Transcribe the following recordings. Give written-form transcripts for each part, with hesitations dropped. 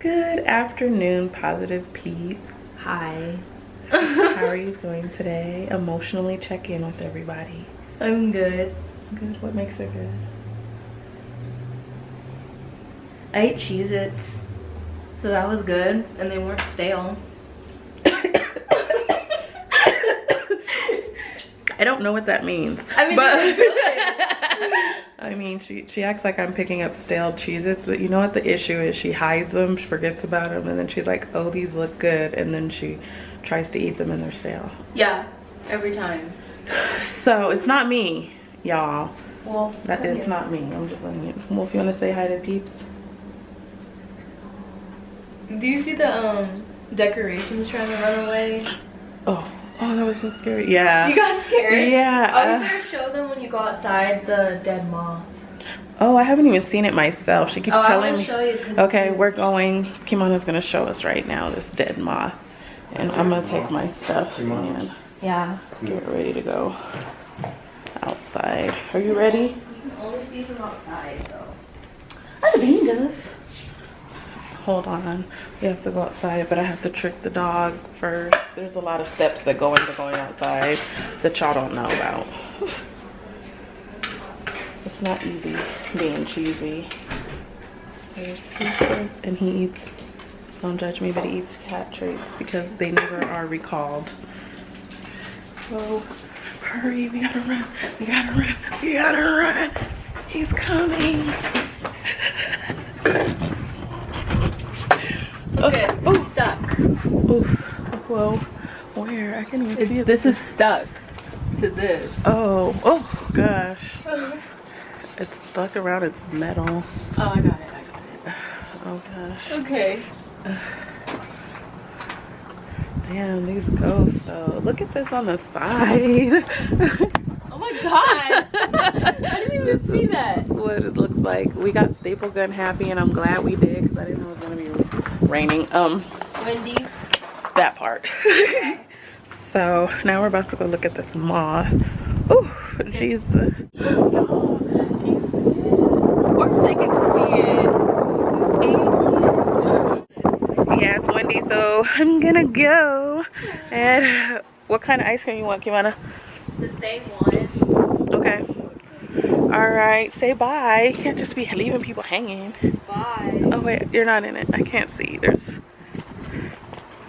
Good afternoon, positive peeps. Hi. How are you doing today? Emotionally check in with everybody. I'm good. Good. What makes it good? I ate Cheez-Its, so that was good, and they weren't stale. I don't know what that means. I mean, I mean, she acts like I'm picking up stale Cheez-Its, but you know what the issue is? She hides them, she forgets about them, and then she's like, oh, these look good, and then she tries to eat them and they're stale. yeah, every time. So it's not me, y'all. Well, It's not me. I'm just letting you. Well, if you want to say hi to peeps. Do you see the decorations trying to run away? Oh, that was so scary. Yeah. You got scared? Yeah. Oh, you better show them when you go outside the dead moth. Oh, I haven't even seen it myself. She keeps telling me. Show you. Okay, we're going. Kimana's gonna show us right now this dead moth, and I'm gonna take my stuff and get ready to go outside. Are you ready? You can only see from outside, though. I think he does. Hold on, we have to go outside, but I have to trick the dog first. There's a lot of steps that go into going outside that y'all don't know about. It's not easy being cheesy. There's pizzas, and he eats, don't judge me, but he eats cat treats because they never are recalled. So hurry, we gotta run, we gotta run, we gotta run. He's coming. Okay, Oh, stuck. oh, whoa, where? I can't even see it. This is stuck to this. Oh gosh. It's stuck around its metal. Oh, I got it. Oh gosh. Okay. Damn, these ghosts though. Look at this on the side. Oh my god. I didn't even see that. That's what it looks like. We got staple gun happy, and I'm glad we did because I didn't know it was gonna be raining. Windy. That part. So now we're about to go look at this moth. Ooh, jeez. Y'all, can you see it? Of course I can see it. Yeah, it's windy, so I'm gonna go. And what kind of ice cream you want, Kimana? The same one. Okay. All right, say bye. You can't just be leaving people hanging. Bye. Oh wait, you're not in it. I can't see. There's.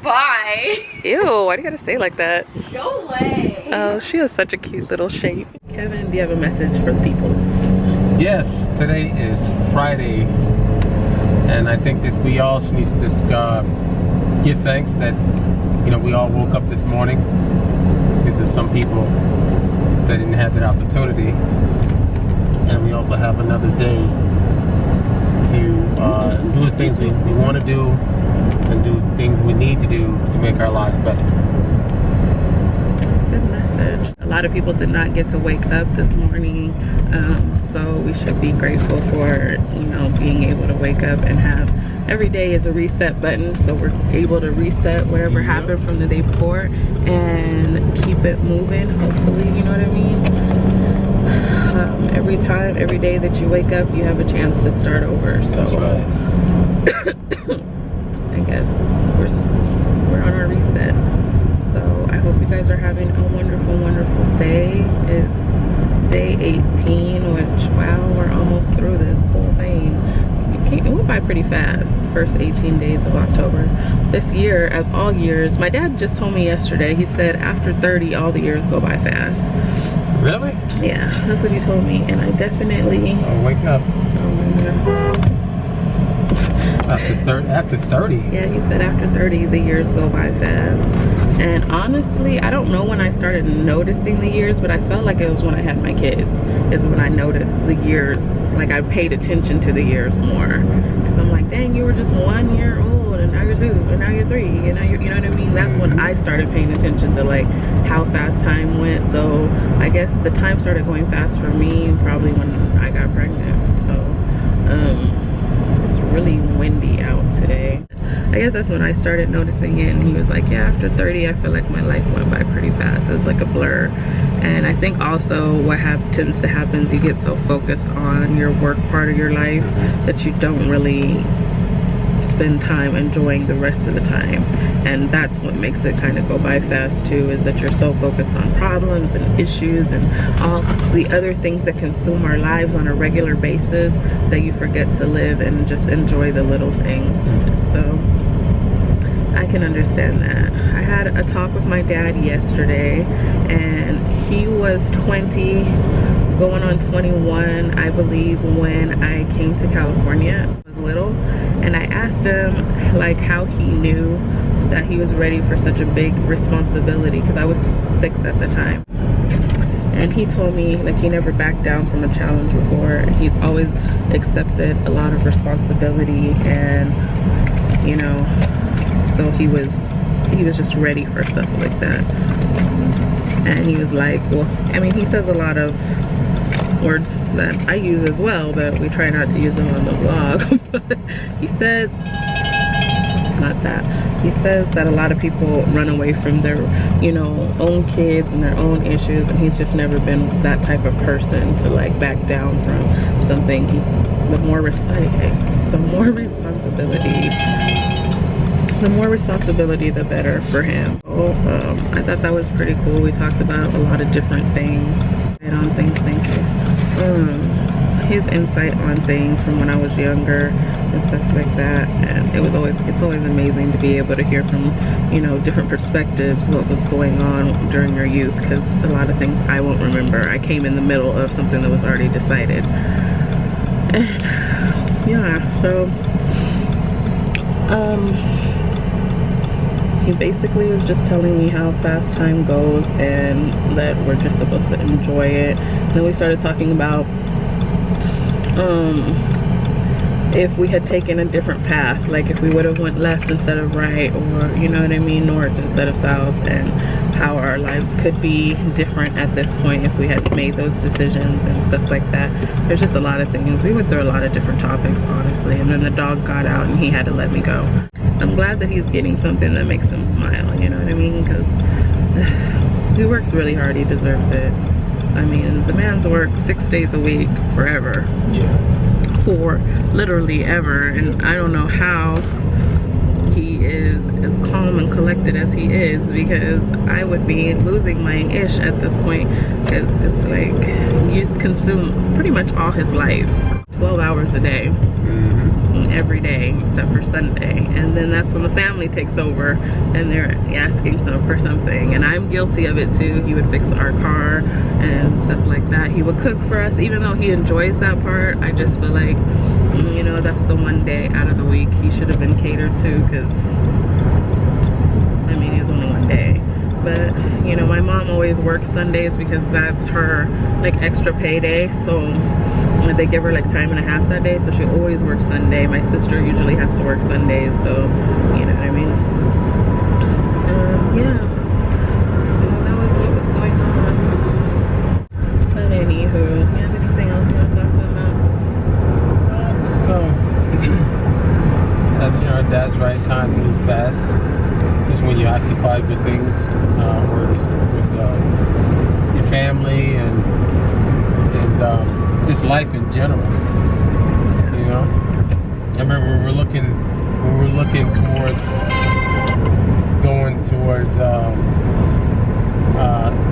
Bye. Ew, why do you gotta say it like that? Go away. Oh, she has such a cute little shape. Kevin, do you have a message for the peoples? Yes, today is Friday, and I think that we all need to just give thanks that we all woke up this morning, because there's some people that didn't have that opportunity, and we also have another day to do the things we want to do and do things we need to do to make our lives better. That's a good message. A lot of people did not get to wake up this morning, so we should be grateful for being able to wake up and have every day is a reset button, so we're able to reset whatever happened from the day before and keep it moving, hopefully, you know what I mean? Every day that you wake up, you have a chance to start over. So That's right. I guess we're on our reset. So I hope you guys are having a wonderful, wonderful day. It's day 18, which, wow, we're almost through this whole thing. It went by pretty fast, the first 18 days of October. This year, as all years, my dad just told me yesterday, he said after 30, all the years go by fast. Really? Yeah, that's what he told me, and I definitely... Oh, wake up. After 30? Yeah, he said after 30, the years go by fast. And honestly, I don't know when I started noticing the years, but I felt like it was when I had my kids, is when I noticed the years. Like, I paid attention to the years more. Because I'm like, dang, you were just 1 year old, and now you're 2, and now you're 3, and now you're, you know what I mean? That's when I started paying attention to, like, how fast time went. So I guess the time started going fast for me probably when I got pregnant. So, it's really windy out today. I guess that's when I started noticing it, and he was like, yeah, after 30 I feel like my life went by pretty fast. It was like a blur. And I think also what tends to happen is you get so focused on your work part of your life that you don't really spend time enjoying the rest of the time. And that's what makes it kind of go by fast too, is that you're so focused on problems and issues and all the other things that consume our lives on a regular basis that you forget to live and just enjoy the little things. So I can understand that. I had a talk with my dad yesterday, and he was 20, going on 21, I believe, when I came to California. I was little, and I asked him like how he knew that he was ready for such a big responsibility, because I was 6 at the time. And he told me like he never backed down from a challenge before. He's always accepted a lot of responsibility, and you know, so he was just ready for stuff like that. And he was like, well, I mean, he says a lot of words that I use as well, but we try not to use them on the vlog. But he says, not that, he says that a lot of people run away from their, you know, own kids and their own issues, and he's just never been that type of person to like back down from something. The more responsibility, the better for him. So, I thought that was pretty cool. We talked about a lot of different things. His insight on things from when I was younger and stuff like that. And it's always amazing to be able to hear from, you know, different perspectives what was going on during your youth, because a lot of things I won't remember. I came in the middle of something that was already decided. And yeah, so he basically was just telling me how fast time goes and that we're just supposed to enjoy it. And then we started talking about if we had taken a different path, like if we would have went left instead of right, or you know what I mean, north instead of south, and how our lives could be different at this point if we had made those decisions and stuff like that. There's just a lot of things. We went through a lot of different topics, honestly. And then the dog got out and he had to let me go. I'm glad that he's getting something that makes him smile, you know what I mean? Because he works really hard. He deserves it. I mean, the man's worked 6 days a week forever. Yeah. For literally ever. And I don't know how he is as calm and collected as he is, because I would be losing my ish at this point, because it's like you consume pretty much all his life, 12 hours a day. Every day except for Sunday, and then that's when the family takes over and they're asking for something, and I'm guilty of it too. He would fix our car and stuff like that. He would cook for us, even though he enjoys that part. I just feel like, you know, that's the one day out of the week he should have been catered to, because I mean, it's only one day. But you know, my mom always works Sundays because that's her like extra payday, so they give her like time and a half that day, so she always works Sunday. My sister usually has to work Sundays, so you know what I mean. Yeah, so that was what was going on. But anywho, you have anything else you want to talk to about? Just you know, dad's right, time moves fast. Just when you're occupied with things, or just with your family and just life in general, you know. I remember we were looking towards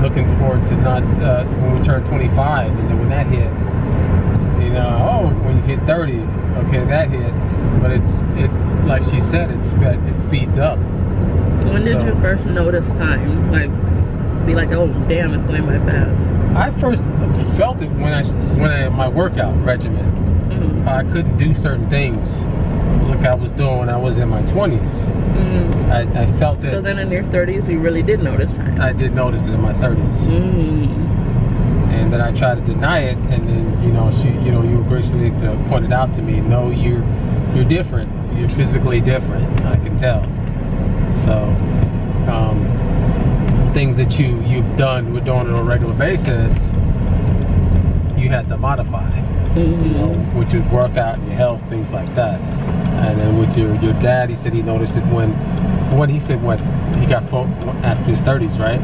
looking forward to not when we turned 25, and then when that hit, you know, oh, when you hit 30, okay, that hit, but it like she said, it speeds up. When did you first notice time? Like, be like, oh damn, it's going by fast. I first felt it when I my workout regimen. Mm-hmm. I couldn't do certain things like I was doing when I was in my 20s. Mm-hmm. I felt it. So then in your 30s, you really did notice time. I did notice it in my 30s. Mm-hmm. And then I tried to deny it, and then you were graciously pointed out to me, no, you're different. You're physically different. I can tell. So things that you've done, we're doing on a regular basis, you had to modify. Mm-hmm. You know, with your workout and your health, things like that. And then with your dad, he said he noticed it when he said what he got after his 30s, right?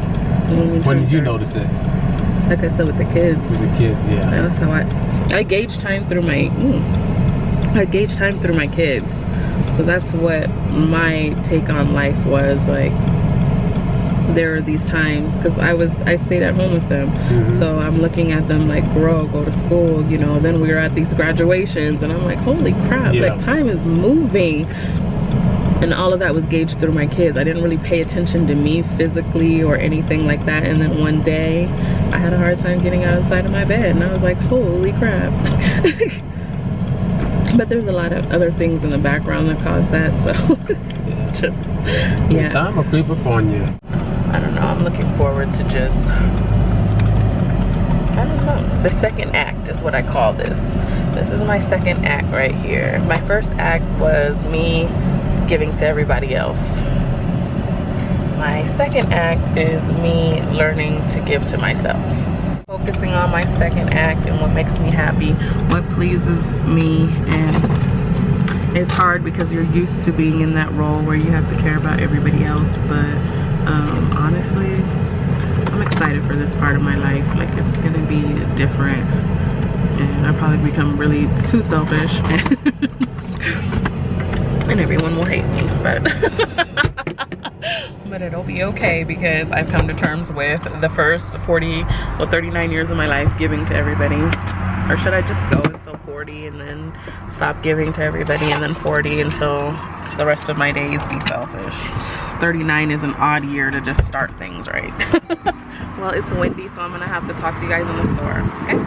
When did you notice it? Like I said, with the kids. With the kids, yeah. That's how I gauge time through my kids. So that's what my take on life was like. There are these times because I stayed at home with them, so I'm looking at them like grow, go to school, you know. Then we were at these graduations and I'm like, holy crap, like time is moving. And all of that was gauged through my kids. I didn't really pay attention to me physically or anything like that. And then one day I had a hard time getting outside of my bed and I was like, holy crap. But there's a lot of other things in the background that cause that, so just, yeah. Time will creep up on you. I don't know, I'm looking forward to just, I don't know. The second act is what I call this. This is my second act right here. My first act was me giving to everybody else. My second act is me learning to give to myself. Focusing on my second act and what makes me happy, what pleases me, and it's hard because you're used to being in that role where you have to care about everybody else, but honestly, I'm excited for this part of my life. Like, it's gonna be different and I'll probably become really too selfish and everyone will hate me, but it'll be okay because I've come to terms with the first 39 years of my life giving to everybody. Or should I just go until 40 and then stop giving to everybody, and then 40 until the rest of my days be selfish? 39 is an odd year to just start things, right? Well, it's windy, so I'm gonna have to talk to you guys in the store, okay?